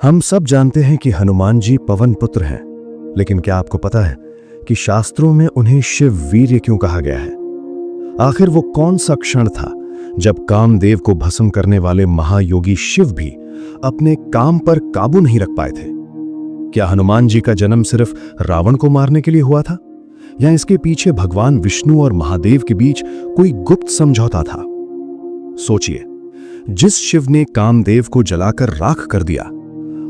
हम सब जानते हैं कि हनुमान जी पवन पुत्र हैं, लेकिन क्या आपको पता है कि शास्त्रों में उन्हें शिव वीर्य क्यों कहा गया है? आखिर वो कौन सा क्षण था जब कामदेव को भस्म करने वाले महायोगी शिव भी अपने काम पर काबू नहीं रख पाए थे? क्या हनुमान जी का जन्म सिर्फ रावण को मारने के लिए हुआ था, या इसके पीछे भगवान विष्णु और महादेव के बीच कोई गुप्त समझौता था? सोचिए, जिस शिव ने कामदेव को जलाकर राख कर दिया,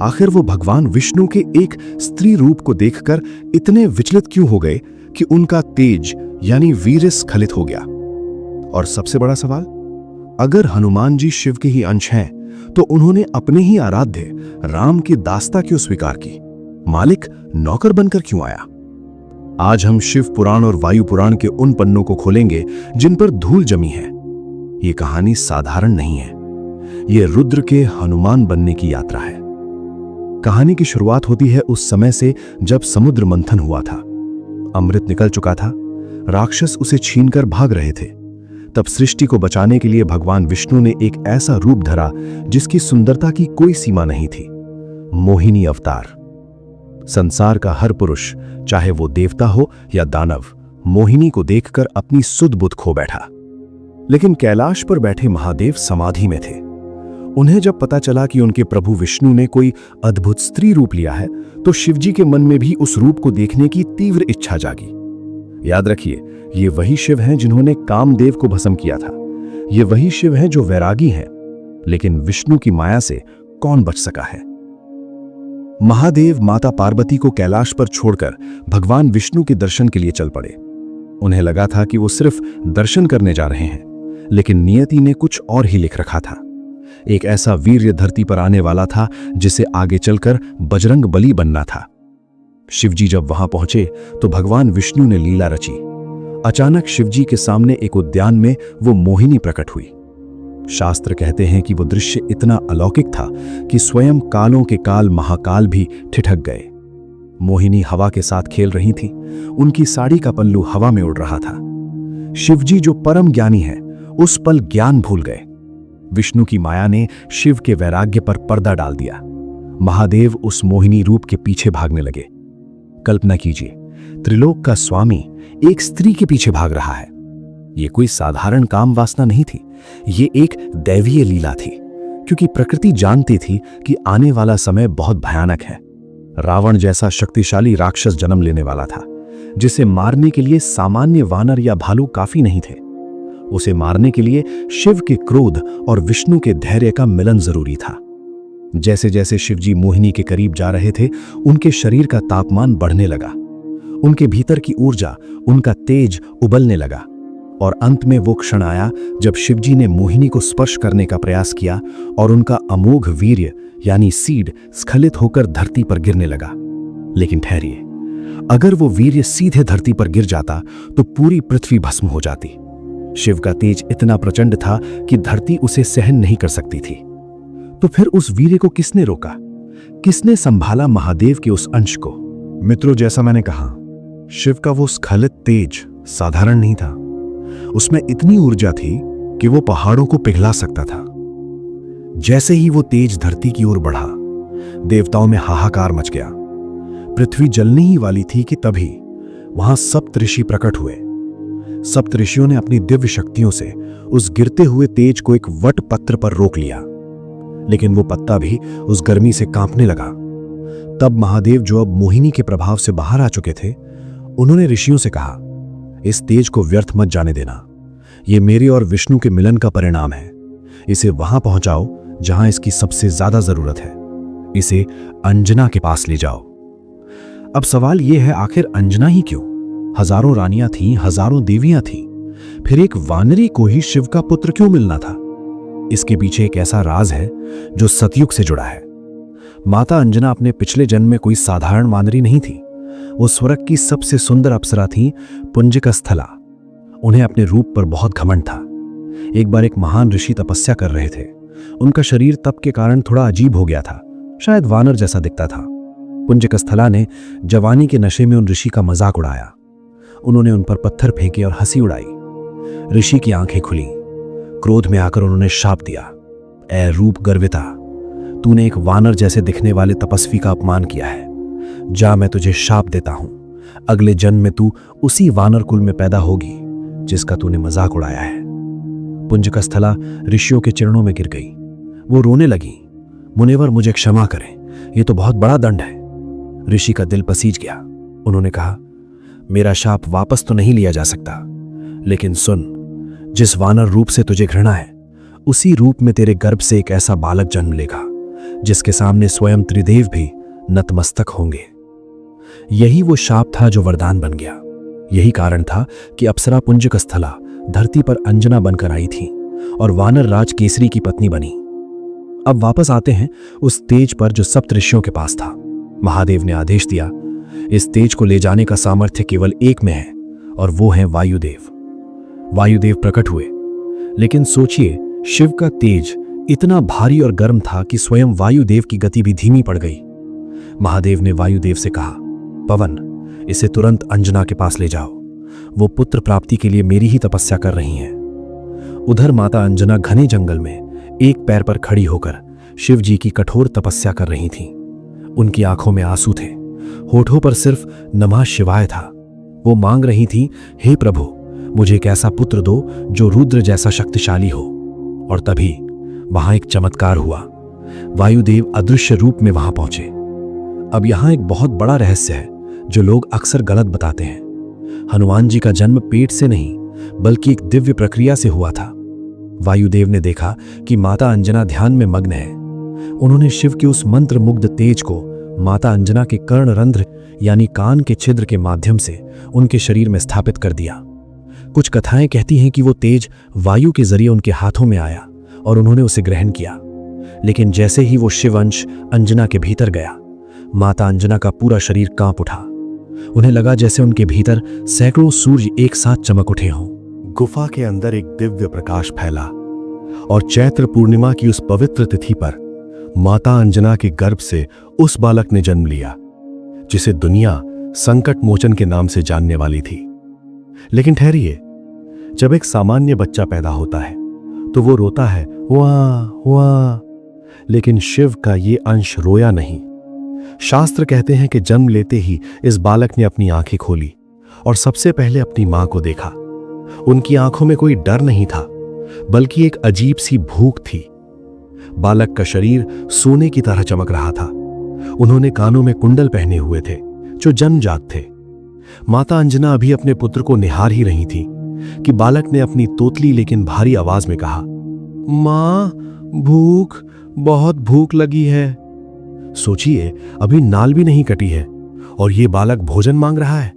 आखिर वो भगवान विष्णु के एक स्त्री रूप को देखकर इतने विचलित क्यों हो गए कि उनका तेज यानी वीर्य स्खलित हो गया? और सबसे बड़ा सवाल, अगर हनुमान जी शिव के ही अंश हैं, तो उन्होंने अपने ही आराध्य राम की दास्ता क्यों स्वीकार की? मालिक नौकर बनकर क्यों आया? आज हम शिव पुराण और वायु पुराण के उन पन्नों को खोलेंगे जिन पर धूल जमी है। ये कहानी साधारण नहीं है, ये रुद्र के हनुमान बनने की यात्रा है। कहानी की शुरुआत होती है उस समय से जब समुद्र मंथन हुआ था। अमृत निकल चुका था, राक्षस उसे छीनकर भाग रहे थे। तब सृष्टि को बचाने के लिए भगवान विष्णु ने एक ऐसा रूप धरा जिसकी सुंदरता की कोई सीमा नहीं थी, मोहिनी अवतार। संसार का हर पुरुष, चाहे वो देवता हो या दानव, मोहिनी को देखकर अपनी सुध बुध खो बैठा। लेकिन कैलाश पर बैठे महादेव समाधि में थे। उन्हें जब पता चला कि उनके प्रभु विष्णु ने कोई अद्भुत स्त्री रूप लिया है, तो शिवजी के मन में भी उस रूप को देखने की तीव्र इच्छा जागी। याद रखिए, ये वही शिव हैं जिन्होंने कामदेव को भस्म किया था। ये वही शिव हैं जो वैरागी हैं, लेकिन विष्णु की माया से कौन बच सका है? महादेव माता पार्वती को कैलाश पर छोड़कर भगवान विष्णु के दर्शन के लिए चल पड़े। उन्हें लगा था कि वो सिर्फ दर्शन करने जा रहे हैं, लेकिन नियति ने कुछ और ही लिख रखा था। एक ऐसा वीर्य धरती पर आने वाला था जिसे आगे चलकर बजरंग बली बनना था। शिवजी जब वहां पहुंचे तो भगवान विष्णु ने लीला रची। अचानक शिवजी के सामने एक उद्यान में वो मोहिनी प्रकट हुई। शास्त्र कहते हैं कि वो दृश्य इतना अलौकिक था कि स्वयं कालों के काल महाकाल भी ठिठक गए। मोहिनी हवा के साथ खेल रही थी, उनकी साड़ी का पल्लू हवा में उड़ रहा था। शिवजी जो परम ज्ञानी है, उस पल ज्ञान भूल गए। विष्णु की माया ने शिव के वैराग्य पर पर्दा डाल दिया। महादेव उस मोहिनी रूप के पीछे भागने लगे। कल्पना कीजिए, त्रिलोक का स्वामी एक स्त्री के पीछे भाग रहा है। यह कोई साधारण काम वासना नहीं थी, ये एक दैवीय लीला थी, क्योंकि प्रकृति जानती थी कि आने वाला समय बहुत भयानक है। रावण जैसा शक्तिशाली राक्षस जन्म लेने वाला था, जिसे मारने के लिए सामान्य वानर या भालू काफी नहीं थे। उसे मारने के लिए शिव के क्रोध और विष्णु के धैर्य का मिलन जरूरी था। जैसे जैसे शिवजी मोहिनी के करीब जा रहे थे, उनके शरीर का तापमान बढ़ने लगा। उनके भीतर की ऊर्जा, उनका तेज उबलने लगा। और अंत में वो क्षण आया जब शिवजी ने मोहिनी को स्पर्श करने का प्रयास किया और उनका अमोघ वीर्य यानी सीड स्खलित होकर धरती पर गिरने लगा। लेकिन ठहरिए, अगर वो वीर्य सीधे धरती पर गिर जाता तो पूरी पृथ्वी भस्म हो जाती। शिव का तेज इतना प्रचंड था कि धरती उसे सहन नहीं कर सकती थी। तो फिर उस वीर्य को किसने रोका? किसने संभाला महादेव के उस अंश को? मित्रों, जैसा मैंने कहा, शिव का वो स्खलित तेज साधारण नहीं था। उसमें इतनी ऊर्जा थी कि वो पहाड़ों को पिघला सकता था। जैसे ही वो तेज धरती की ओर बढ़ा, देवताओं में हाहाकार मच गया। पृथ्वी जलने ही वाली थी कि तभी वहां सप्तऋषि प्रकट हुए। सप्तऋषियों ने अपनी दिव्य शक्तियों से उस गिरते हुए तेज को एक वट पत्र पर रोक लिया, लेकिन वो पत्ता भी उस गर्मी से कांपने लगा। तब महादेव, जो अब मोहिनी के प्रभाव से बाहर आ चुके थे, उन्होंने ऋषियों से कहा, इस तेज को व्यर्थ मत जाने देना। ये मेरे और विष्णु के मिलन का परिणाम है। इसे वहां पहुंचाओ जहां इसकी सबसे ज्यादा जरूरत है। इसे अंजना के पास ले जाओ। अब सवाल यह है, आखिर अंजना ही क्यों? हजारों रानियां थीं, हजारों देवियां थीं, फिर एक वानरी को ही शिव का पुत्र क्यों मिलना था? इसके पीछे एक ऐसा राज है जो सतयुग से जुड़ा है। माता अंजना अपने पिछले जन्म में कोई साधारण वानरी नहीं थी। वो स्वर्ग की सबसे सुंदर अप्सरा थी, पुंजकस्थला। उन्हें अपने रूप पर बहुत घमंड था। एक बार एक महान ऋषि तपस्या कर रहे थे। उनका शरीर तप के कारण थोड़ा अजीब हो गया था, शायद वानर जैसा दिखता था। पुंजकस्थला ने जवानी के नशे में उन ऋषि का मजाक उड़ाया। उन्होंने उन पर पत्थर फेंके और हंसी उड़ाई। ऋषि की आंखें खुली। क्रोध में आकर उन्होंने शाप दिया, ए रूप गर्विता, तूने एक वानर जैसे दिखने वाले तपस्वी का अपमान किया है। जा, मैं तुझे शाप देता हूं। अगले जन्म में तू उसी वानर कुल में पैदा होगी जिसका तूने मजाक उड़ाया है। पुंजकस्थला ऋषियों के चरणों में गिर गई। वो रोने लगी, मुनिवर मुझे क्षमा करें, ये तो बहुत बड़ा दंड है। ऋषि का दिल पसीज गया। उन्होंने कहा, मेरा शाप वापस तो नहीं लिया जा सकता, लेकिन सुन, जिस वानर रूप से तुझे घृणा है उसी रूप में तेरे गर्भ से एक ऐसा बालक जन्म लेगा जिसके सामने स्वयं त्रिदेव भी नतमस्तक होंगे। यही वो शाप था जो वरदान बन गया। यही कारण था कि अप्सरा पुंजकस्थला धरती पर अंजना बनकर आई थी और वानर राज केसरी की पत्नी बनी। अब वापस आते हैं उस तेज पर जो सप्त ऋषियों के पास था। महादेव ने आदेश दिया, इस तेज को ले जाने का सामर्थ्य केवल एक में है और वो है वायुदेव। वायुदेव प्रकट हुए, लेकिन सोचिए, शिव का तेज इतना भारी और गर्म था कि स्वयं वायुदेव की गति भी धीमी पड़ गई। महादेव ने वायुदेव से कहा, पवन, इसे तुरंत अंजना के पास ले जाओ। वो पुत्र प्राप्ति के लिए मेरी ही तपस्या कर रही हैं। उधर माता अंजना घने जंगल में एक पैर पर खड़ी होकर शिव जी की कठोर तपस्या कर रही थीं। उनकी आंखों में आंसू थे, होठों पर सिर्फ नमः शिवाय था। वो मांग रही थी, हे प्रभु, मुझे एक ऐसा पुत्र दो जो रुद्र जैसा शक्तिशाली हो। और तभी वहां एक चमत्कार हुआ। वायुदेव अदृश्य रूप में वहां पहुंचे। अब यहां एक बहुत बड़ा रहस्य है जो लोग अक्सर गलत बताते हैं। हनुमान जी का जन्म पेट से नहीं बल्कि एक दिव्य प्रक्रिया से हुआ था। वायुदेव ने देखा कि माता अंजना ध्यान में मग्न है। उन्होंने शिव के उस मंत्र मुग्ध तेज को माता अंजना के कर्णरंध्र यानी कान के छिद्र के माध्यम से उनके शरीर में स्थापित कर दिया। कुछ कथाएं कहती हैं कि वो तेज वायु के जरिए उनके हाथों में आया और उन्होंने उसे ग्रहण किया। लेकिन जैसे ही वो शिव अंश अंजना के भीतर गया, माता अंजना का पूरा शरीर कांप उठा। उन्हें लगा जैसे उनके भीतर सैकड़ों सूर्य एक साथ चमक उठे हों। गुफा के अंदर एक दिव्य प्रकाश फैला और चैत्र पूर्णिमा की उस पवित्र तिथि पर माता अंजना के गर्भ से उस बालक ने जन्म लिया जिसे दुनिया संकट मोचन के नाम से जानने वाली थी। लेकिन ठहरिए, जब एक सामान्य बच्चा पैदा होता है तो वो रोता है, वाह वाह, लेकिन शिव का ये अंश रोया नहीं। शास्त्र कहते हैं कि जन्म लेते ही इस बालक ने अपनी आंखें खोली और सबसे पहले अपनी मां को देखा। उनकी आंखों में कोई डर नहीं था बल्कि एक अजीब सी भूख थी। बालक का शरीर सोने की तरह चमक रहा था। उन्होंने कानों में कुंडल पहने हुए थे जो जन्मजात थे। माता अंजना अभी अपने पुत्र को निहार ही रही थी कि बालक ने अपनी तोतली लेकिन भारी आवाज में कहा, मां, भूख, बहुत भूख लगी है। सोचिए, अभी नाल भी नहीं कटी है और ये बालक भोजन मांग रहा है।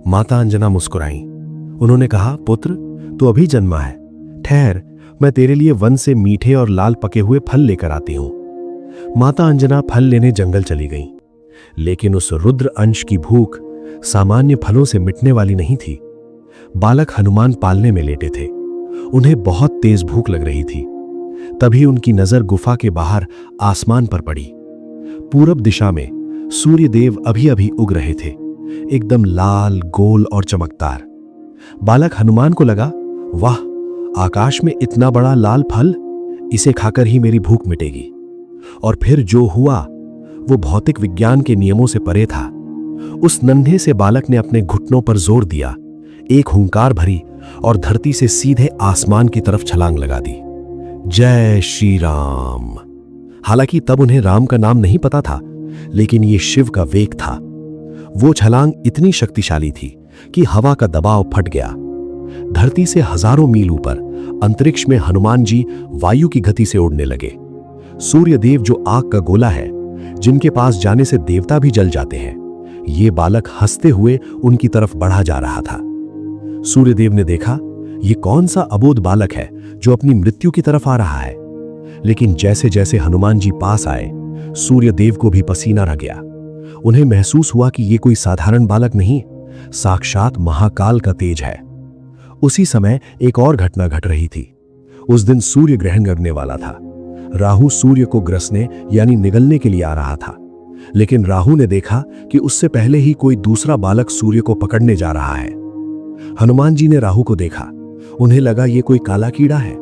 माता अंजना मुस्कुराई। उन्होंने कहा, पुत्र, तू अभी जन्मा है, ठहर, मैं तेरे लिए वन से मीठे और लाल पके हुए फल लेकर आती हूं। माता अंजना फल लेने जंगल चली गई, लेकिन उस रुद्र अंश की भूख सामान्य फलों से मिटने वाली नहीं थी। बालक हनुमान पालने में लेटे थे। उन्हें बहुत तेज भूख लग रही थी। तभी उनकी नजर गुफा के बाहर आसमान पर पड़ी। पूरब दिशा में सूर्य देव अभी अभी उग रहे थे, एकदम लाल, गोल और चमकदार। बालक हनुमान को लगा, वाह, आकाश में इतना बड़ा लाल फल, इसे खाकर ही मेरी भूख मिटेगी। और फिर जो हुआ वो भौतिक विज्ञान के नियमों से परे था। उस नन्हे से बालक ने अपने घुटनों पर जोर दिया, एक हुंकार भरी और धरती से सीधे आसमान की तरफ छलांग लगा दी। जय श्री राम। हालांकि तब उन्हें राम का नाम नहीं पता था, लेकिन ये शिव का वेग था। वो छलांग इतनी शक्तिशाली थी कि हवा का दबाव फट गया। धरती से हजारों मील ऊपर अंतरिक्ष में हनुमान जी वायु की गति से उड़ने लगे। सूर्य देव जो आग का गोला है, जिनके पास जाने से देवता भी जल जाते हैं, ये बालक हंसते हुए उनकी तरफ बढ़ा जा रहा था। सूर्यदेव ने देखा, ये कौन सा अबोध बालक है जो अपनी मृत्यु की तरफ आ रहा है। लेकिन जैसे जैसे हनुमान जी पास आए, सूर्यदेव को भी पसीना आ गया। उन्हें महसूस हुआ कि ये कोई साधारण बालक नहीं, साक्षात महाकाल का तेज है। उसी समय एक और घटना घट रही थी। उस दिन सूर्य ग्रहण करने वाला था। राहु सूर्य को ग्रसने यानी निगलने के लिए आ रहा था, लेकिन राहु ने देखा कि उससे पहले ही कोई दूसरा बालक सूर्य को पकड़ने जा रहा है। हनुमान जी ने राहु को देखा। उन्हें लगा ये कोई काला कीड़ा है।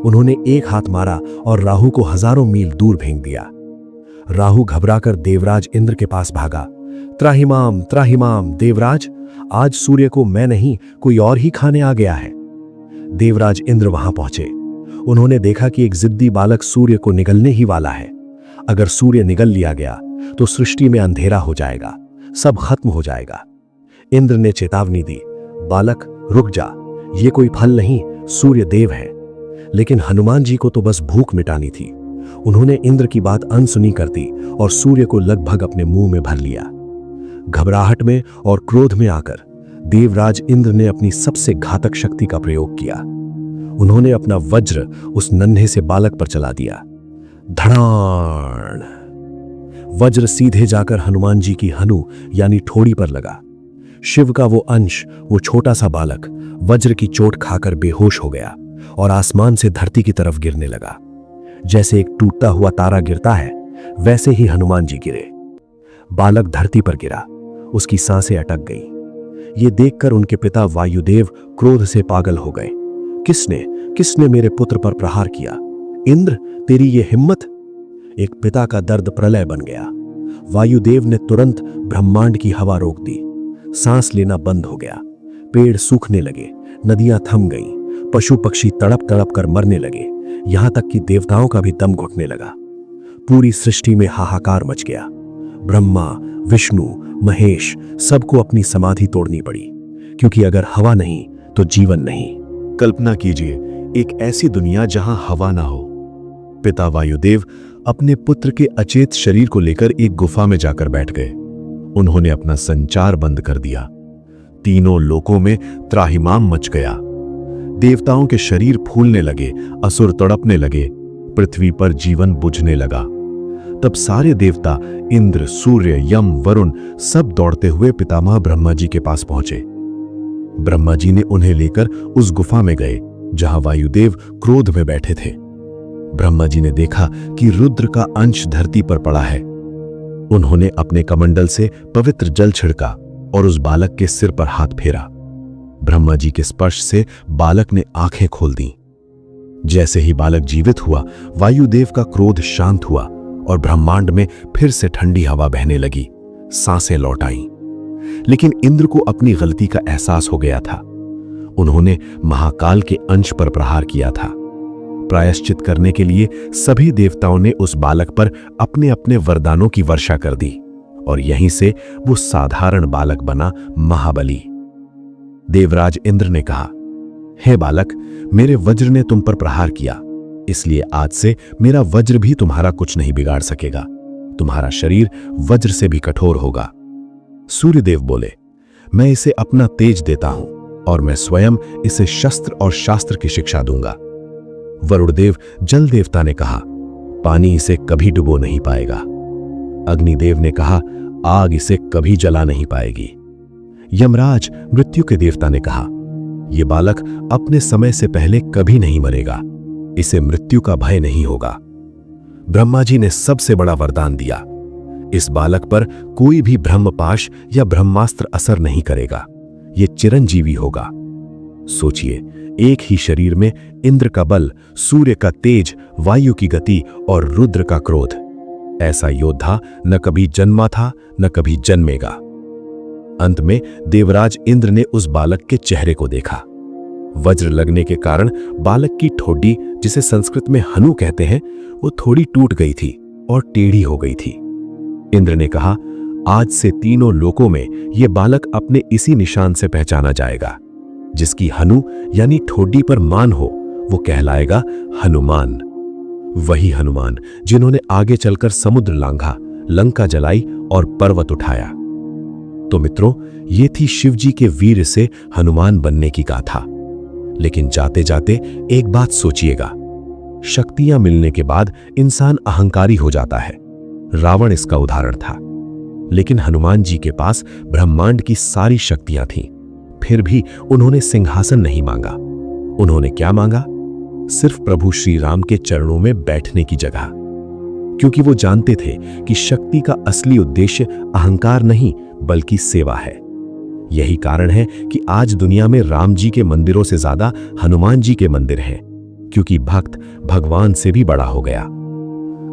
उन्होंने एक हाथ मारा और राहु को हजारों मील दूर फेंक दिया। राहु घबराकर देवराज इंद्र के पास भागा। त्राहिमाम त्राहिमाम देवराज, आज सूर्य को मैं नहीं कोई और ही खाने आ गया है। देवराज इंद्र वहां पहुंचे। उन्होंने देखा कि एक जिद्दी बालक सूर्य को निगलने ही वाला है। अगर सूर्य निगल लिया गया तो सृष्टि में अंधेरा हो जाएगा, सब खत्म हो जाएगा। इंद्र ने चेतावनी दी, बालक रुक जा, ये कोई फल नहीं, सूर्य देव है। लेकिन हनुमान जी को तो बस भूख मिटानी थी। उन्होंने इंद्र की बात अनसुनी कर दी और सूर्य को लगभग अपने मुंह में भर लिया। घबराहट में और क्रोध में आकर देवराज इंद्र ने अपनी सबसे घातक शक्ति का प्रयोग किया। उन्होंने अपना वज्र उस नन्हे से बालक पर चला दिया। धड़ाण! वज्र सीधे जाकर हनुमान जी की हनु यानी ठोड़ी पर लगा। शिव का वो अंश, वो छोटा सा बालक वज्र की चोट खाकर बेहोश हो गया और आसमान से धरती की तरफ गिरने लगा। जैसे एक टूटता हुआ तारा गिरता है, वैसे ही हनुमान जी गिरे। बालक धरती पर गिरा, उसकी सांसें अटक गईं। ये देखकर उनके पिता वायुदेव क्रोध से पागल हो गए। किसने मेरे पुत्र पर प्रहार किया? इंद्र, तेरी ये हिम्मत! एक पिता का दर्द प्रलय बन गया। वायुदेव ने तुरंत ब्रह्मांड की हवा रोक दी। सांस लेना बंद हो गया। पेड़ सूखने लगे, नदियां थम गईं, पशु पक्षी तड़प तड़प कर मरने लगे, यहां तक कि देवताओं का भी दम घुटने लगा। पूरी सृष्टि में हाहाकार मच गया। ब्रह्मा, विष्णु, महेश सबको अपनी समाधि तोड़नी पड़ी, क्योंकि अगर हवा नहीं तो जीवन नहीं। कल्पना कीजिए एक ऐसी दुनिया जहां हवा ना हो। पिता वायुदेव अपने पुत्र के अचेत शरीर को लेकर एक गुफा में जाकर बैठ गए। उन्होंने अपना संचार बंद कर दिया। तीनों लोकों में त्राहिमाम मच गया। देवताओं के शरीर फूलने लगे, असुर तड़पने लगे, पृथ्वी पर जीवन बुझने लगा। तब सारे देवता इंद्र, सूर्य, यम, वरुण सब दौड़ते हुए पितामह ब्रह्मा जी के पास पहुंचे। ब्रह्मा जी ने उन्हें लेकर उस गुफा में गए जहां वायुदेव क्रोध में बैठे थे। ब्रह्मा जी ने देखा कि रुद्र का अंश धरती पर पड़ा है। उन्होंने अपने कमंडल से पवित्र जल छिड़का और उस बालक के सिर पर हाथ फेरा। ब्रह्मा जी के स्पर्श से बालक ने आंखें खोल दी। जैसे ही बालक जीवित हुआ, वायुदेव का क्रोध शांत हुआ और ब्रह्मांड में फिर से ठंडी हवा बहने लगी, सांसें लौट आईं। लेकिन इंद्र को अपनी गलती का एहसास हो गया था। उन्होंने महाकाल के अंश पर प्रहार किया था। प्रायश्चित करने के लिए सभी देवताओं ने उस बालक पर अपने अपने वरदानों की वर्षा कर दी और यहीं से वो साधारण बालक बना महाबली। देवराज इंद्र ने कहा, हे बालक, मेरे वज्र ने तुम पर प्रहार किया, इसलिए आज से मेरा वज्र भी तुम्हारा कुछ नहीं बिगाड़ सकेगा। तुम्हारा शरीर वज्र से भी कठोर होगा। सूर्यदेव बोले, मैं इसे अपना तेज देता हूं और मैं स्वयं इसे शस्त्र और शास्त्र की शिक्षा दूंगा। वरुणदेव जल देवता ने कहा, पानी इसे कभी डुबो नहीं पाएगा। अग्निदेव ने कहा, आग इसे कभी जला नहीं पाएगी। यमराज मृत्यु के देवता ने कहा, यह बालक अपने समय से पहले कभी नहीं मरेगा, इसे मृत्यु का भय नहीं होगा। ब्रह्मा जी ने सबसे बड़ा वरदान दिया, इस बालक पर कोई भी ब्रह्मपाश या ब्रह्मास्त्र असर नहीं करेगा, यह चिरंजीवी होगा। सोचिए, एक ही शरीर में इंद्र का बल, सूर्य का तेज, वायु की गति और रुद्र का क्रोध। ऐसा योद्धा न कभी जन्मा था, न कभी जन्मेगा। अंत में देवराज इंद्र ने उस बालक के चेहरे को देखा। वज्र लगने के कारण बालक की ठोडी, जिसे संस्कृत में हनु कहते हैं, वो थोड़ी टूट गई थी और टेढ़ी हो गई थी। इंद्र ने कहा, आज से तीनों लोकों में यह बालक अपने इसी निशान से पहचाना जाएगा। जिसकी हनु यानी ठोडी पर मान हो, वो कहलाएगा हनुमान। वही हनुमान जिन्होंने आगे चलकर समुद्र लांघा, लंका जलाई और पर्वत उठाया। तो मित्रों, ये थी शिवजी के वीर से हनुमान बनने की गाथा। लेकिन जाते जाते एक बात सोचिएगा, शक्तियां मिलने के बाद इंसान अहंकारी हो जाता है। रावण इसका उदाहरण था। लेकिन हनुमान जी के पास ब्रह्मांड की सारी शक्तियां थीं, फिर भी उन्होंने सिंहासन नहीं मांगा। उन्होंने क्या मांगा? सिर्फ प्रभु श्री राम के चरणों में बैठने की जगह, क्योंकि वो जानते थे कि शक्ति का असली उद्देश्य अहंकार नहीं बल्कि सेवा है। यही कारण है कि आज दुनिया में राम जी के मंदिरों से ज्यादा हनुमान जी के मंदिर हैं, क्योंकि भक्त भगवान से भी बड़ा हो गया।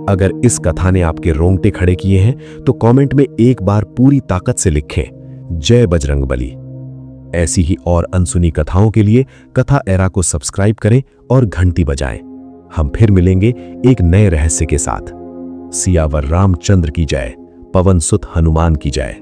अगर इस कथा ने आपके रोंगटे खड़े किए हैं तो कमेंट में एक बार पूरी ताकत से लिखें, जय बजरंगबली। ऐसी ही और अनसुनी कथाओं के लिए कथा एरा को सब्सक्राइब करें और घंटी बजाएं। हम फिर मिलेंगे एक नए रहस्य के साथ। सियावर रामचंद्र की जय, पवन सुत हनुमान की जय।